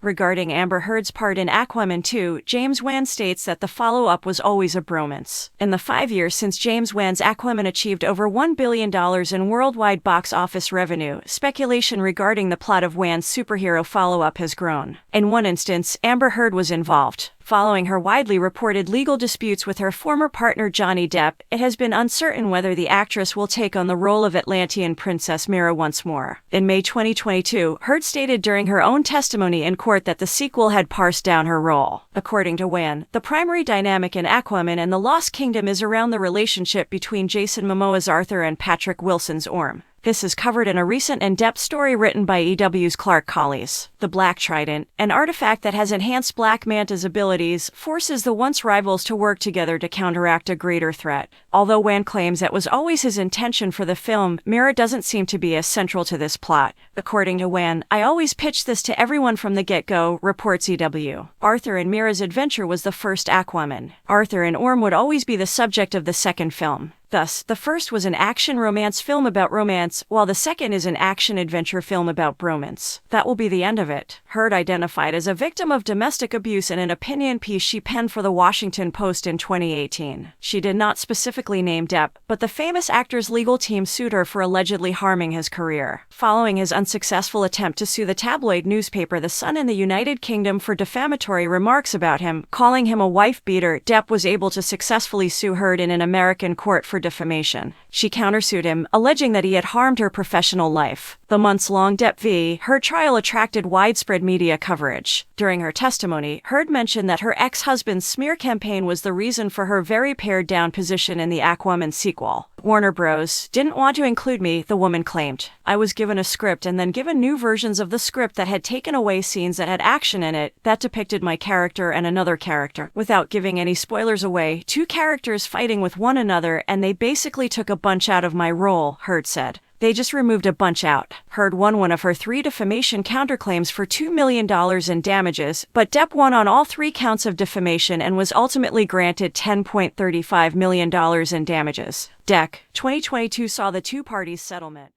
Regarding Amber Heard's part in Aquaman 2, James Wan states that the follow-up was always a bromance. In the 5 years since James Wan's Aquaman achieved over $1 billion in worldwide box office revenue, speculation regarding the plot of Wan's superhero follow-up has grown. In one instance, Amber Heard was involved. Following her widely reported legal disputes with her former partner Johnny Depp, it has been uncertain whether the actress will take on the role of Atlantean Princess Mera once more. In May 2022, Heard stated during her own testimony in court that the sequel had parsed down her role. According to Wan, the primary dynamic in Aquaman and the Lost Kingdom is around the relationship between Jason Momoa's Arthur and Patrick Wilson's Orm. This is covered in a recent in-depth story written by EW's Clark Collies. The Black Trident, an artifact that has enhanced Black Manta's abilities, forces the once rivals to work together to counteract a greater threat. Although Wan claims that was always his intention for the film, Mera doesn't seem to be as central to this plot. According to Wan, "I always pitched this to everyone from the get-go," reports EW. Arthur and Mera's adventure was the first Aquaman. Arthur and Orm would always be the subject of the second film. Thus, the first was an action-romance film about romance, while the second is an action-adventure film about bromance. That will be the end of it. Heard identified as a victim of domestic abuse in an opinion piece she penned for The Washington Post in 2018. She did not specifically name Depp, but the famous actor's legal team sued her for allegedly harming his career. Following his unsuccessful attempt to sue the tabloid newspaper The Sun in the United Kingdom for defamatory remarks about him, calling him a wife-beater, Depp was able to successfully sue Heard in an American court for defamation. She countersued him, alleging that he had harmed her professional life. The months-long Depp v. Heard trial attracted widespread media coverage. During her testimony, Heard mentioned that her ex-husband's smear campaign was the reason for her very pared-down position in the Aquaman sequel. "Warner Bros. Didn't want to include me," the woman claimed. "I was given a script and then given new versions of the script that had taken away scenes that had action in it, that depicted my character and another character. Without giving any spoilers away, two characters fighting with one another, and they basically took a bunch out of my role," Heard said. "They just removed a bunch out." Heard won one of her 3 defamation counterclaims for $2 million in damages, but Depp won on all 3 counts of defamation and was ultimately granted $10.35 million in damages. 2022 saw the two parties' settlement.